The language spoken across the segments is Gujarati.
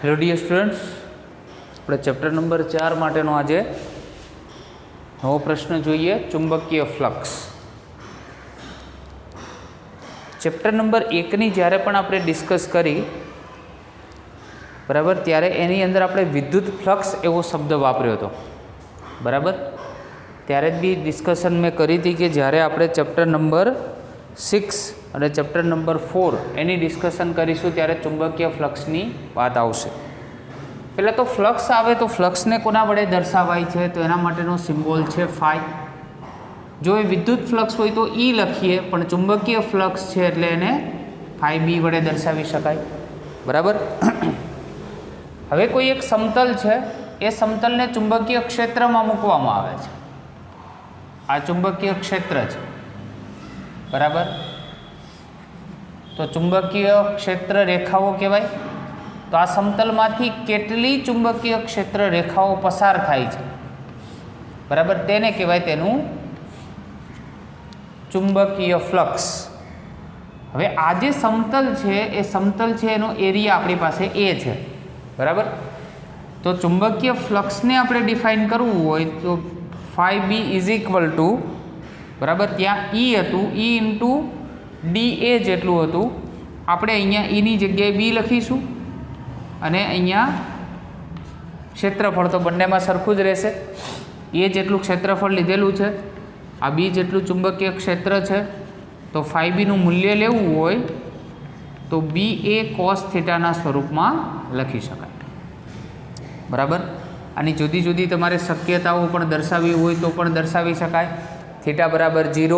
હેલો ડિયર સ્ટુડન્ટ્સ, આપણે ચેપ્ટર નંબર 4 માટેનો આજે નવો પ્રશ્ન જોઈએ. ચુંબકીય ફ્લક્સ. ચેપ્ટર નંબર 1ની જ્યારે પણ આપણે ડિસ્કસ કરી બરાબર, ત્યારે એની અંદર આપણે વિદ્યુત ફ્લક્સ એવો શબ્દ વાપર્યો હતો બરાબર. ત્યારે જ બી ડિસ્કશન મેં કરી હતી કે જ્યારે આપણે ચેપ્ટર નંબર 6 અને ચેપ્ટર નંબર 4 એની ડિસ્કશન કરીશું ત્યારે ચુંબકીય ફ્લક્સની વાત આવશે. પહેલાં તો ફ્લક્સ આવે તો ફ્લક્સને કોના વડે દર્શાવાય છે, તો એના માટેનો સિમ્બોલ છે ફાઈ. જો એ વિદ્યુત ફ્લક્સ હોય તો ઈ લખીએ, પણ ચુંબકીય ફ્લક્સ છે એટલે એને ફાઈ બી વડે દર્શાવી શકાય બરાબર. હવે કોઈ એક સમતલ છે, એ સમતલને ચુંબકીય ક્ષેત્રમાં મૂકવામાં આવે છે. આ ચુંબકીય ક્ષેત્ર છે બરાબર. તો ચુંબકીય ક્ષેત્ર રેખાઓ કહેવાય. તો આ સમતલમાંથી કેટલી ચુંબકીય ક્ષેત્ર રેખાઓ પસાર થાય છે બરાબર, તેને કહેવાય તેનું ચુંબકીય ફ્લક્સ. હવે આ જે સમતલ છે એ સમતલ છે એનો એરિયા આપણી પાસે એ છે બરાબર. તો ચુંબકીય ફ્લક્સને આપણે ડિફાઇન કરવું હોય તો phi B is equal to બરાબર, ત્યાં ઈ હતું, ઈ ઇન્ટુ ડી એ જેટલું હતું. આપણે અહીંયા ઈની જગ્યાએ બી લખીશું અને અહીંયા ક્ષેત્રફળ તો બંનેમાં સરખું જ રહેશે. એ જેટલું ક્ષેત્રફળ લીધેલું છે, આ બી જેટલું ચુંબકીય ક્ષેત્ર છે. તો ફાઈ બીનું મૂલ્ય લેવું હોય તો બી એ કોસ થીટાના સ્વરૂપમાં લખી શકાય બરાબર. આની જુદી જુદી તમારે શક્યતાઓ પણ દર્શાવવી હોય તો પણ દર્શાવી શકાય. થીટા બરાબર 0,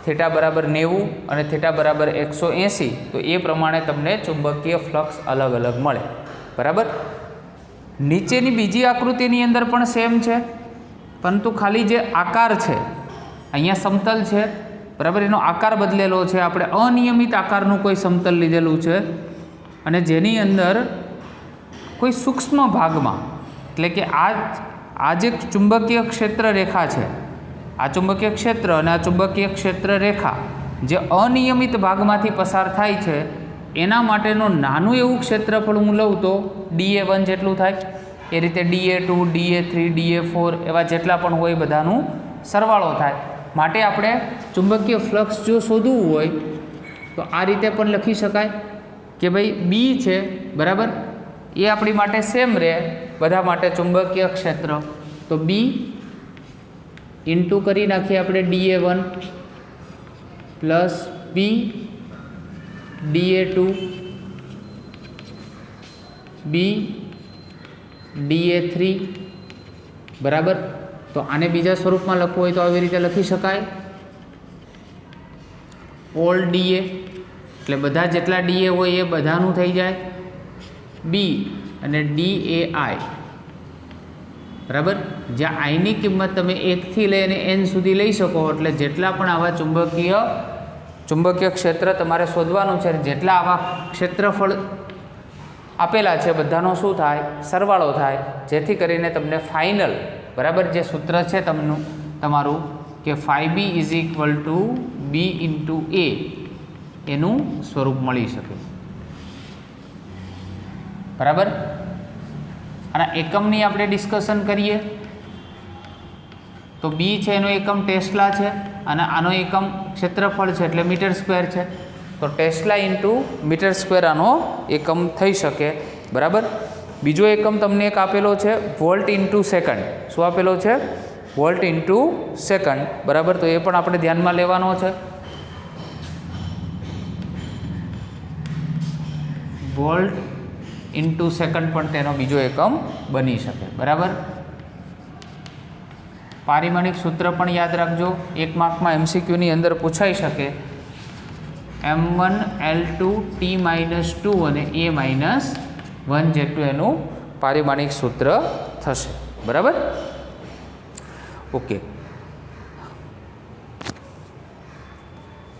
થીટા બરાબર 90 અને થીટા બરાબર 180. તો એ પ્રમાણે તમને ચુંબકીય ફ્લક્સ અલગ અલગ મળે બરાબર. નીચેની બીજી આકૃતિની અંદર પણ સેમ છે, પરંતુ ખાલી જે આકાર છે, અહીંયા સમતલ છે બરાબર, એનો આકાર બદલેલો છે. આપણે અનિયમિત આકારનું કોઈ સમતલ લીધેલું છે અને જેની અંદર કોઈ સૂક્ષ્મ ભાગમાં, એટલે કે આ જે ચુંબકીય ક્ષેત્ર રેખા છે, આ ચુંબકીય ક્ષેત્ર અને આ ચુંબકીય ક્ષેત્ર રેખા જે અનિયમિત ભાગમાંથી પસાર થાય છે, એના માટેનું નાનું એવું ક્ષેત્રફળ હું લઉં તો DA1 જેટલું થાય. એ રીતે DA2, DA3, DA4 એવા જેટલા પણ હોય બધાનું સરવાળો થાય. માટે આપણે ચુંબકીય ફ્લક્સ જો શોધવું હોય તો આ રીતે પણ લખી શકાય કે ભાઈ બી છે બરાબર, એ આપણી માટે સેમ રહે બધા માટે ચુંબકીય ક્ષેત્ર. તો બી ઇન્ટુ કરી નાખીએ આપણે DA1 પ્લસ બી DA2 બી DA3 બરાબર. તો આને બીજા સ્વરૂપમાં લખવું હોય તો આવી રીતે લખી શકાય, ઓલ DA, એટલે બધા જેટલા DA હોય એ બધાનું થઈ જાય બી અને DAI બરાબર. જ્યાં આઈની કિંમત તમે 1 થી લઈને n સુધી લઈ શકો, એટલે જેટલા પણ આવા ચુંબકીય ક્ષેત્ર તમારે શોધવાનું છે, જેટલા આવા ક્ષેત્રફળ આપેલા છે બધાનો શું થાય, સરવાળો થાય, જેથી કરીને તમને ફાઇનલ બરાબર જે સૂત્ર છે તમારું કે phi B is equal to b into a એનું સ્વરૂપ મળી શકે બરાબર. અને એકમની આપણે ડિસ્કશન કરીએ તો બી છે એનો એકમ ટેસ્લા છે અને આનો એકમ ક્ષેત્રફળ છે એટલે મીટર સ્ક્વેર છે. તો ટેસ્લા ઇન્ટુ મીટર સ્ક્વેર આનો એકમ થઈ શકે બરાબર. બીજો એકમ તમને એક આપેલો છે વોલ્ટ ઇન્ટુ સેકન્ડ. શું આપેલો છે? વોલ્ટ ઇન્ટુ સેકન્ડ બરાબર. તો એ પણ આપણે ધ્યાનમાં લેવાનો છે. વોલ્ટ ઇન્ટુ સેકન્ડ પણ તેનો બીજો એકમ બની શકે બરાબર. પારિમાણિક સૂત્ર પણ યાદ રાખજો, એક માર્કમાં MCQની અંદર પૂછાઈ શકે. M1 L2 T-2 અને A-1 જેટલું એનું પારિમાણિક સૂત્ર થશે બરાબર. ઓકે.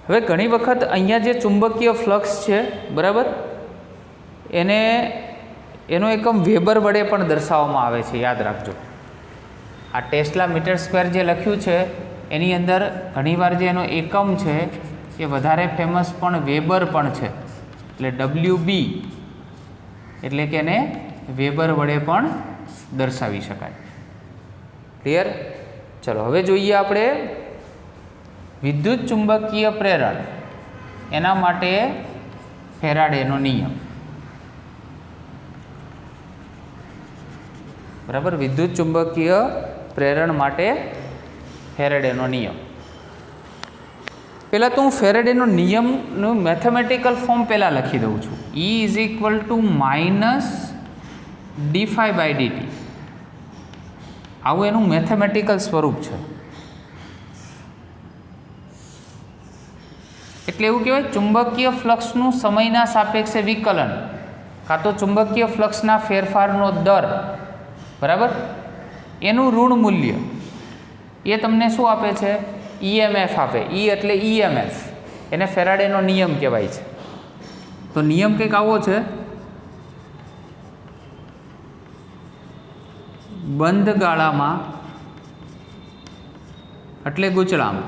હવે ઘણી વખત અહીંયા જે ચુંબકીય ફ્લક્સ છે બરાબર, એનો એકમ વેબર વડે પણ દર્શાવવામાં આવે છે, યાદ રાખજો. આ ટેસ્લા મીટર સ્ક્વેર જે લખ્યું છે એની અંદર ઘણીવાર જે એનો એકમ છે એ વધારે ફેમસ પણ વેબર પણ છે. એટલે WB એટલે કે એને વેબર વડે પણ દર્શાવી શકાય. ક્લિયર? ચલો હવે જોઈએ આપણે વિદ્યુત ચુંબકીય પ્રેરણ, એના માટે ફેરાડેનો નિયમ. બરાબર, વિદ્યુત ચુંબકીય પ્રેરણ માટે ફેરાડેનો નિયમ. પહેલાં તો હું ફેરાડેનો નિયમનું મેથેમેટિકલ ફોર્મ પહેલાં લખી દઉં છું. E is equal two minus d∅/dt. આવું એનું મેથેમેટિકલ સ્વરૂપ છે. એટલે એવું કહેવાય ચુંબકીય ફ્લક્સનું સમયના સાપેક્ષે વિકલન કાં તો ચુંબકીય ફ્લક્સના ફેરફારનો દર, બરાબર, એનું ઋણ મૂલ્ય એ તમને શું આપે છે? EMF આપે. E એટલે EMF, એને ફેરાડેનો નિયમ કહેવાય છે. તો નિયમ કંઈક આવો છે: બંધ ગાળામાં એટલે ગૂંચળામાં,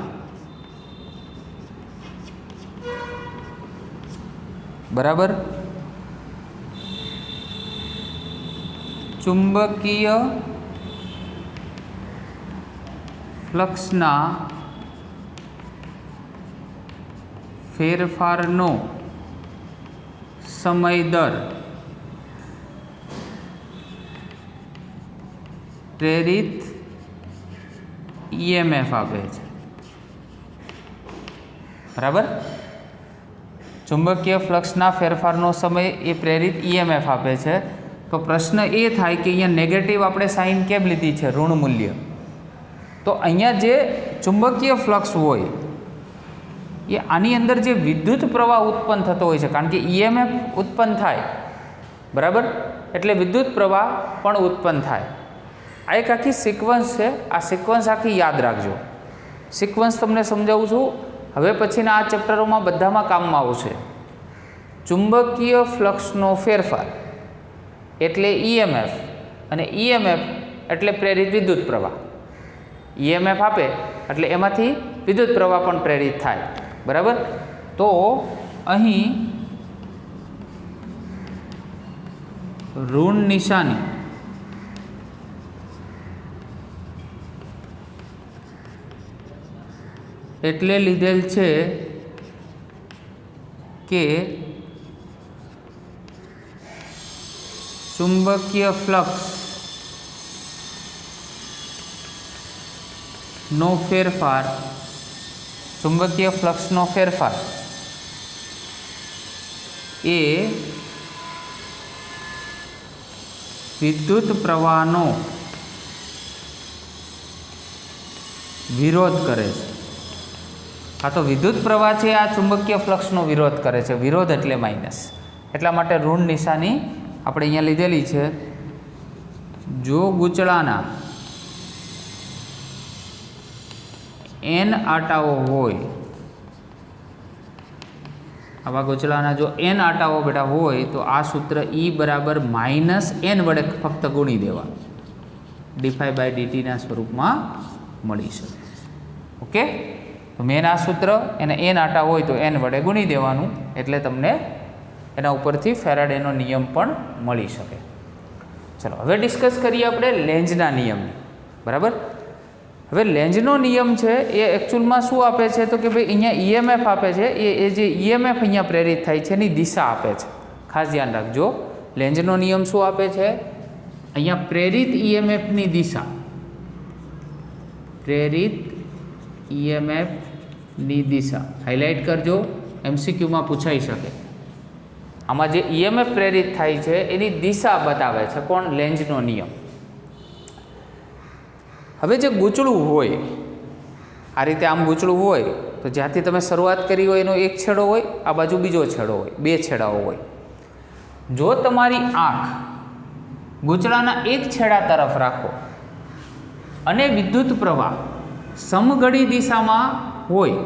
બરાબર, ચુંબકીય ફ્લક્સના ફેરફારનો સમય દર પ્રેરિત EMF આપે છે. બરાબર, ચુંબકીય ફ્લક્સના ફેરફારનો સમય એ પ્રેરિત EMF આપે છે. તો પ્રશ્ન એ થાય કે અહીંયા નેગેટિવ આપણે સાઇન કેમ લીધી છે? ઋણ મૂલ્ય. તો અહીંયા જે ચુંબકીય ફ્લક્સ હોય એ આની અંદર જે વિદ્યુત પ્રવાહ ઉત્પન્ન થતો હોય છે, કારણ કે EMF ઉત્પન્ન થાય, બરાબર, એટલે વિદ્યુત પ્રવાહ પણ ઉત્પન્ન થાય. આ એક આખી સિક્વન્સ છે. આ સિક્વન્સ આખી યાદ રાખજો. સિક્વન્સ તમને સમજાવું છું. હવે પછીના આ ચેપ્ટરોમાં બધામાં કામમાં આવશે. ચુંબકીય ફ્લક્સનો ફેરફાર એટલે EMF, અને EMF એટલે પ્રેરિત વિદ્યુત પ્રવાહ. EMF આપે એટલે એમાંથી વિદ્યુત પ્રવાહ પણ પ્રેરિત થાય. બરાબર, તો અહીં ઋણ નિશાની એટલે લીધેલ છે કે ચુંબકીય ફ્લક્સ નો ફેરફાર, ચુંબકીય ફ્લક્સનો ફેરફાર એ વિદ્યુત પ્રવાહનો વિરોધ કરે છે. આ તો વિદ્યુત પ્રવાહ છે, આ ચુંબકીય ફ્લક્સનો વિરોધ કરે છે. વિરોધ એટલે માઇનસ, એટલા માટે ઋણ નિશાની આપણે અહીંયા લીધેલી છે. જો ગૂંચળાના n આટાઓ હોય, આવા ગૂંચળાના જો n આટાઓ બેટા હોય તો આ સૂત્ર E બરાબર -n વડે ફક્ત ગુણી દેવા, d∅/dt ના સ્વરૂપમાં મળી શકે. ઓકે, તો મેન આ સૂત્ર, એને n આટા હોય તો n વડે ગુણી દેવાનું, એટલે તમને એના ઉપરથી ફેરાડેનો નિયમ પણ મળી શકે. ચલો હવે ડિસ્કસ કરીએ આપણે લેન્ઝના નિયમની. બરાબર, હવે લેન્ઝનો નિયમ છે એ એકચ્યુઅલમાં શું આપે છે? તો કે ભાઈ અહીંયા EMF આપે છે, એ જે EMF અહીંયા પ્રેરિત થાય છે એની દિશા આપે છે. ખાસ ધ્યાન રાખજો, લેન્ઝનો નિયમ શું આપે છે? અહીંયા પ્રેરિત EMFની દિશા, પ્રેરિત EMFની દિશા હાઇલાઇટ કરજો, MCQમાં પૂછાઈ શકે. આમાં જે EMF પ્રેરિત થાય છે એની દિશા બતાવે છે કોણ? લેન્ઝનો નિયમ. હવે જે ગૂંચળું હોય, આ રીતે આમ ગૂંચળું હોય તો જ્યાંથી તમે શરૂઆત કરી હોય એનો એક છેડો હોય, આ બાજુ બીજો છેડો હોય, બે છેડાઓ હોય. જો તમારી આંખ ગૂંચળાના એક છેડા તરફ રાખો અને વિદ્યુત પ્રવાહ સમઘડી દિશામાં હોય,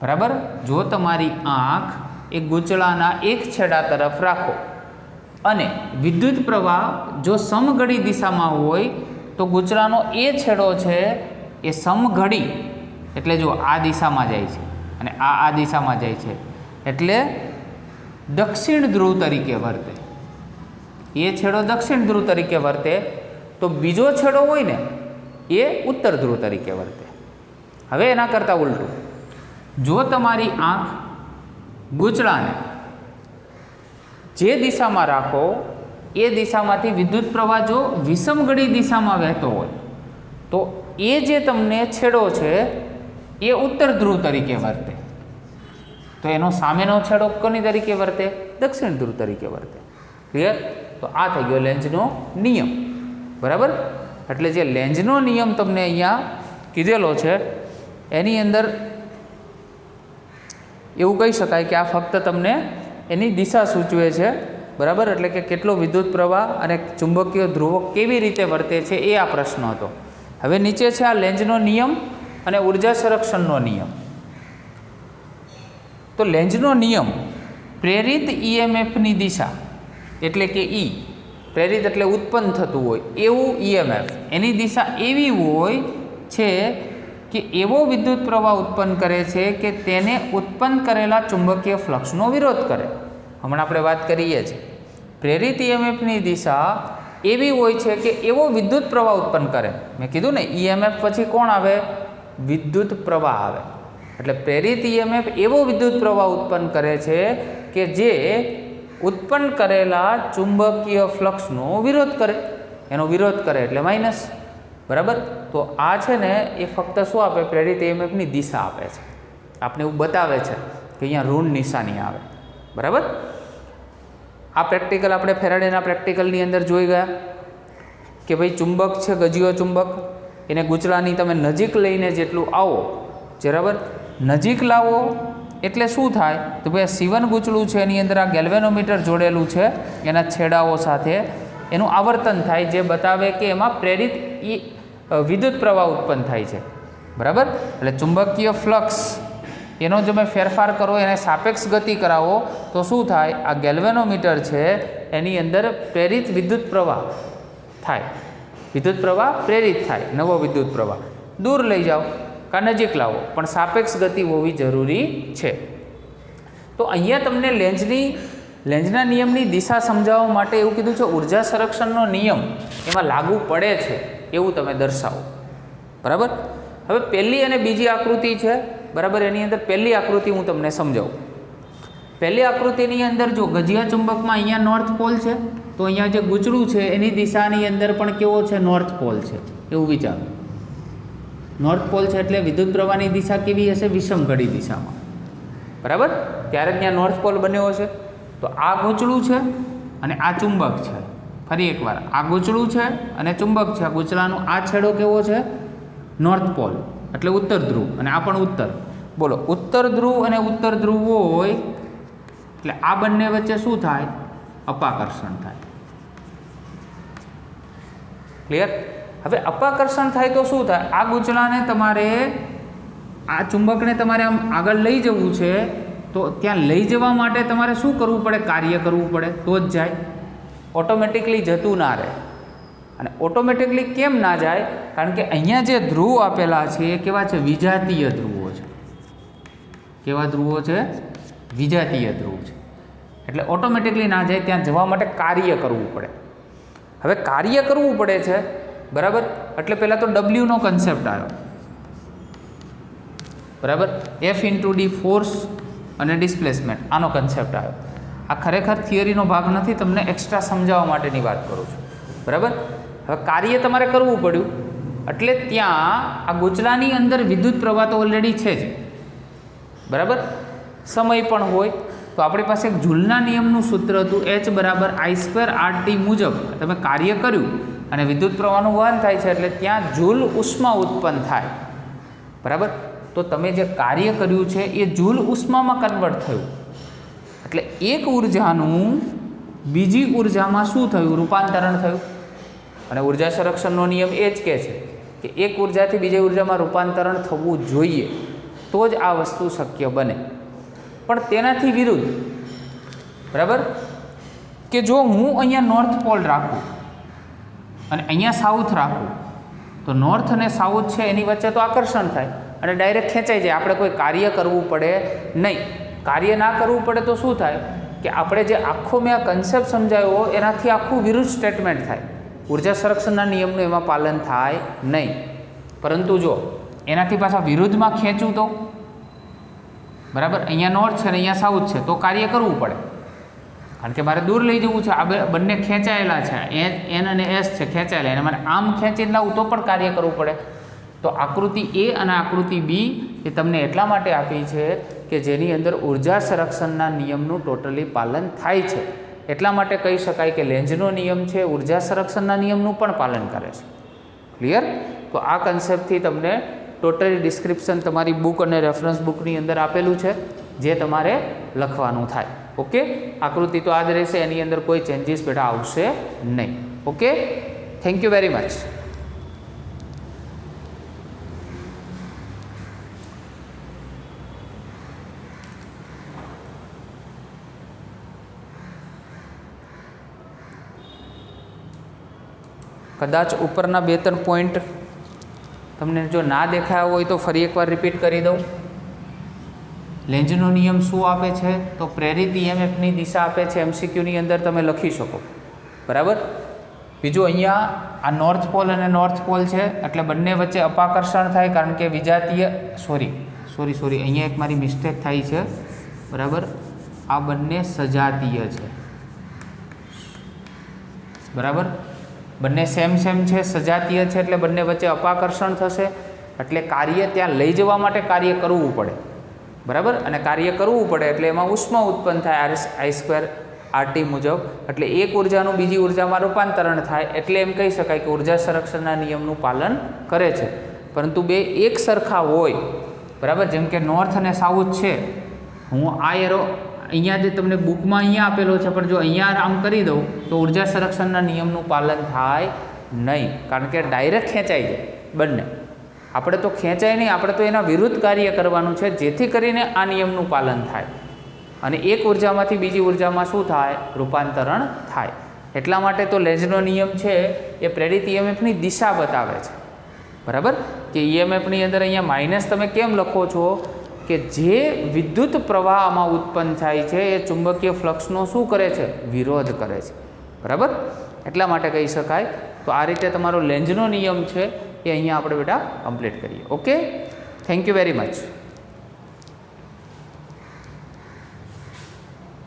બરાબર, જો તમારી આંખ એ ગૂંચળાના એક છેડા તરફ રાખો અને વિદ્યુત પ્રવાહ જો સમઘડી દિશામાં હોય તો ગૂંચળાનો એ છેડો છે એ સમઘડી, એટલે જો આ દિશામાં જાય છે અને આ દિશામાં જાય છે, એટલે દક્ષિણ ધ્રુવ તરીકે વર્તે. એ છેડો દક્ષિણ ધ્રુવ તરીકે વર્તે, તો બીજો છેડો હોય ને એ ઉત્તર ધ્રુવ તરીકે વર્તે. હવે એના કરતાં ઉલટું, જો તમારી આંખ ગૂંચળાને જે દિશામાં રાખો એ દિશામાંથી વિદ્યુત પ્રવાહ જો વિષમગળી દિશામાં વહેતો હોય તો એ જે તમને છેડો છે એ ઉત્તર ધ્રુવ તરીકે વર્તે, તો એનો સામેનો છેડો કોની તરીકે વર્તે? દક્ષિણ ધ્રુવ તરીકે વર્તે. ક્લિયર? તો આ થઈ ગયો લેન્ઝનો નિયમ. બરાબર? એટલે જે લેન્ઝનો નિયમ તમને અહીંયા કીધેલો છે એની અંદર એવું કહી શકાય કે આ ફક્ત તમને એની દિશા સૂચવે છે. બરાબર? એટલે કે કેટલો વિદ્યુત પ્રવાહ અને ચુંબકીય ધ્રુવો કેવી રીતે વર્તે છે એ આ પ્રશ્ન હતો. હવે નીચે છે આ લેન્ઝનો નિયમ અને ઉર્જા સંરક્ષણનો નિયમ. તો લેન્ઝનો નિયમ પ્રેરિત ઈએમએફની દિશા એટલે કે ઈ, પ્રેરિત એટલે ઉત્પન્ન થતું હોય એવું ઈએમએફ, એની દિશા એવી હોય છે કે એવો વિદ્યુત પ્રવાહ ઉત્પન્ન કરે છે કે તેને ઉત્પન્ન કરેલા ચુંબકીય ફ્લક્સનો વિરોધ કરે. હમણાં આપણે વાત કરીએ છીએ પ્રેરિત ઈએમએફની દિશા એવી હોય છે કે એવો વિદ્યુત પ્રવાહ ઉત્પન્ન કરે. મેં કીધું ને ઈએમએફ પછી કોણ આવે? વિદ્યુત પ્રવાહ આવે. એટલે પ્રેરિત ઈએમએફ એવો વિદ્યુત પ્રવાહ ઉત્પન્ન કરે છે કે જે ઉત્પન્ન કરેલા ચુંબકીય ફ્લક્સનો વિરોધ કરે. એનો વિરોધ કરે એટલે માઇનસ. બરાબર? તો આ છે ને એ ફક્ત શું આપે? પ્રેરિત ઈએમએફની દિશા આપે છે. આપણે એવું બતાવે છે કે અહીંયા ઋણ નિશાની આવે. બરાબર? આ પ્રેક્ટિકલ આપણે ફેરાડેના પ્રેક્ટિકલની અંદર જોઈ ગયા કે ભાઈ ચુંબક છે, ગજીયો ચુંબક, એને ગૂંચળાની તમે નજીક લઈને જેટલું આવો, બરાબર, નજીક લાવો એટલે શું થાય? તો ભાઈ C1 ગૂંચળું છે એની અંદર આ ગેલ્વેનોમીટર જોડેલું છે એના છેડાઓ સાથે, એનું આવર્તન થાય જે બતાવે કે એમાં પ્રેરિત વિદ્યુત પ્રવાહ ઉત્પન્ન થાય છે. બરાબર? એટલે ચુંબકીય ફ્લક્સ એનો જો ફેરફાર કરો, એને સાપેક્ષ ગતિ કરાવો તો શું થાય? આ ગેલ્વેનોમીટર છે એની અંદર પ્રેરિત વિદ્યુત પ્રવાહ થાય, વિદ્યુત પ્રવાહ પ્રેરિત થાય, નવો વિદ્યુત પ્રવાહ. દૂર લઈ જાઓ કાં નજીક લાવો, પણ સાપેક્ષ ગતિ હોવી જરૂરી છે. તો અહીંયા તમને લેન્ઝના નિયમની દિશા સમજાવવા માટે એવું કીધું છે ઉર્જા સંરક્ષણનો નિયમ એમાં લાગુ પડે છે એવું તમે દર્શાવો. બરાબર? હવે પહેલી અને બીજી આકૃતિ છે. બરાબર? એની અંદર પહેલી આકૃતિ હું તમને સમજાવું. પહેલી આકૃતિની અંદર જો ગજીયા ચુંબકમાં અહીંયા નોર્થ પોલ છે, તો અહીંયા જે ગૂંચળું છે એની દિશાની અંદર પણ કેવો છે? નોર્થ પોલ છે. એવું વિચારો. નોર્થ પોલ છે એટલે વિદ્યુત પ્રવાહની દિશા કેવી હશે? વિષમઘડી દિશામાં. બરાબર? ત્યારે જ ત્યાં નોર્થ પોલ બન્યો હશે. તો આ ગૂંચળું છે અને આ ચુંબક છે. ફરી એકવાર, આ ગૂંચળું છે અને ચુંબક છે. આ ગૂંચળાનો આ છેડો કેવો છે? નોર્થ પોલ એટલે ઉત્તર ધ્રુવ, અને આ પણ ઉત્તર. બોલો, ઉત્તર ધ્રુવ અને ઉત્તર ધ્રુવ હોય એટલે આ બંને વચ્ચે શું થાય? અપાકર્ષણ થાય. ક્લિયર? હવે અપાકર્ષણ થાય તો શું થાય? આ ગૂંચળાને તમારે, આ ચુંબકને તમારે આમ આગળ લઈ જવું છે, તો ત્યાં લઈ જવા માટે તમારે શું કરવું પડે? કાર્ય કરવું પડે તો જ જાય. ઓટોમેટિકલી જતું ના રહે. અને ઓટોમેટિકલી કેમ ના જાય? કારણ કે અહીંયા જે ધ્રુવ આપેલા છે એ કેવા છે? વિજાતીય ધ્રુવો છે. કેવા ધ્રુવો છે? વિજાતીય ધ્રુવ છે. એટલે ઓટોમેટિકલી ના જાય, ત્યાં જવા માટે કાર્ય કરવું પડે. હવે કાર્ય કરવું પડે છે, બરાબર, એટલે પહેલાં તો ડબલ્યુનો કન્સેપ્ટ આવ્યો. બરાબર? F × D ફોર્સ અને ડિસ્પ્લેસમેન્ટ, આનો કન્સેપ્ટ આવ્યો. આ ખરેખર થિયરીનો ભાગ નથી, તમને એક્સ્ટ્રા સમજાવવા માટેની વાત કરું છું. બરાબર? હવે કાર્ય તમારે કરવું પડ્યું એટલે ત્યાં આ ગૂંચળાની અંદર વિદ્યુત પ્રવાહ તો ઓલરેડી છે જ. બરાબર? સમય પણ હોય તો આપણી પાસે એક જૂલના નિયમનું સૂત્ર હતું H = I²RT મુજબ તમે કાર્ય કર્યું અને વિદ્યુત પ્રવાહનું વહન થાય છે એટલે ત્યાં જૂલ ઉષ્મા ઉત્પન્ન થાય. બરાબર? તો તમે જે કાર્ય કર્યું છે એ જૂલ ઉષ્મામાં કન્વર્ટ થયું. એટલે એક ઉર્જાનું બીજી ઉર્જામાં શું થયું? રૂપાંતરણ થયું. અને ઉર્જા સંરક્ષણનો નિયમ એ જ કહે છે કે એક ઉર્જાથી બીજી ઉર્જામાં રૂપાંતરણ થવું જોઈએ, તો જ આ વસ્તુ શક્ય બને. પણ તેનાથી વિરુદ્ધ, બરાબર, કે જો હું અહીંયા નોર્થ પોલ રાખું અને અહીંયા સાઉથ રાખું, તો નોર્થ અને સાઉથ છે એની વચ્ચે તો આકર્ષણ થાય અને ડાયરેક્ટ ખેંચાઈ જાય. આપણે કોઈ કાર્ય કરવું પડે નહીં. કાર્ય ના કરવું પડે તો શું થાય? કે આપણે જે આખો મેં આ કન્સેપ્ટ સમજાવ્યો એનાથી આખું વિરુદ્ધ સ્ટેટમેન્ટ થાય. ઉર્જા સંરક્ષણના નિયમનું એમાં પાલન થાય નહીં. પરંતુ જો એનાથી પાછા વિરુદ્ધમાં ખેંચું તો બરાબર, અહીંયા નોર્થ છે ને અહીંયા સાઉથ છે તો કાર્ય કરવું પડે, કારણ કે મારે દૂર લઈ જવું છે. આ બંને ખેંચાયેલા છે, એન અને એસ છે ખેંચાયેલા, એને મારે આમ ખેંચીને લાવું તો પણ કાર્ય કરવું પડે. તો આકૃતિ એ અને આકૃતિ બી એ તમને એટલા માટે આપી છે કે જેની અંદર ઉર્જા સંરક્ષણના નિયમનું ટોટલી પાલન થાય છે. એટલા માટે કહી શકાય કે લેન્ઝનો નિયમ છે ઉર્જા સંરક્ષણના નિયમનું પણ પાલન કરે છે. ક્લિયર? તો આ કન્સેપ્ટથી તમને ટોટલી ડિસ્ક્રિપ્શન તમારી બુક અને રેફરન્સ બુકની અંદર આપેલું છે, જે તમારે લખવાનું થાય. ઓકે, આકૃતિ તો આ જ રહેશે, એની અંદર કોઈ ચેન્જીસ બેટા આવશે નહીં. Okay, thank you very much. કદાચ ઉપરના 2-3 પોઈન્ટ તમને જો ના દેખાયા હોય તો ફરી એકવાર રિપીટ કરી દઉં. લેન્ઝનો નિયમ શું આપે છે? તો પ્રેરિત ઈએમએફની દિશા આપે છે. એમસીક્યુની અંદર તમે લખી શકો. બરાબર. બીજું અહીંયા આ નોર્થ પોલ અને નોર્થ પોલ છે એટલે બંને વચ્ચે અપાકર્ષણ થાય, કારણ કે વિજાતીય સોરી અહીંયા એક મારી મિસ્ટેક થાય છે. બરાબર, આ બંને સજાતીય છે. બરાબર, બંને સેમ છે, સજાતીય છે એટલે બંને વચ્ચે અપાકર્ષણ થશે, એટલે કાર્ય ત્યાં લઈ જવા માટે કાર્ય કરવું પડે. બરાબર, અને કાર્ય કરવું પડે એટલે એમાં ઉષ્મા ઉત્પન્ન થાય I² RT મુજબ, એટલે એક ઉર્જાનું બીજી ઉર્જામાં રૂપાંતરણ થાય. એટલે એમ કહી શકાય કે ઉર્જા સંરક્ષણના નિયમનું પાલન કરે છે. પરંતુ બે એક સરખા હોય, બરાબર, જેમ કે નોર્થ અને સાઉથ છે, હું આ એરો અહીંયા જે તમને બુકમાં અહીંયા આપેલો છે, પણ જો અહીંયા આમ કરી દઉં તો ઉર્જા સંરક્ષણના નિયમનું પાલન થાય નહીં, કારણ કે ડાયરેક્ટ ખેંચાઈ જાય બંને. આપણે તો ખેંચાય નહીં, આપણે તો એના વિરુદ્ધ કાર્ય કરવાનું છે, જેથી કરીને આ નિયમનું પાલન થાય અને એક ઉર્જામાંથી બીજી ઉર્જામાં શું થાય? રૂપાંતરણ થાય. એટલા માટે તો લેન્ઝનો નિયમ છે એ પ્રેરિત ઈએમએફની દિશા બતાવે છે. બરાબર, કે ઈએમએફની અંદર અહીંયા માઇનસ તમે કેમ લખો છો? કે જે વિદ્યુત પ્રવાહ આમાં ઉત્પન્ન થાય છે એ ચુંબકીય ફ્લક્સનો શું કરે છે? વિરોધ કરે છે. બરાબર, એટલા માટે કહી શકાય. તો આ રીતે તમારો લેન્ઝનો નિયમ છે એ અહીંયા આપણે બેટા કમ્પ્લીટ કરીએ. Okay, thank you very much.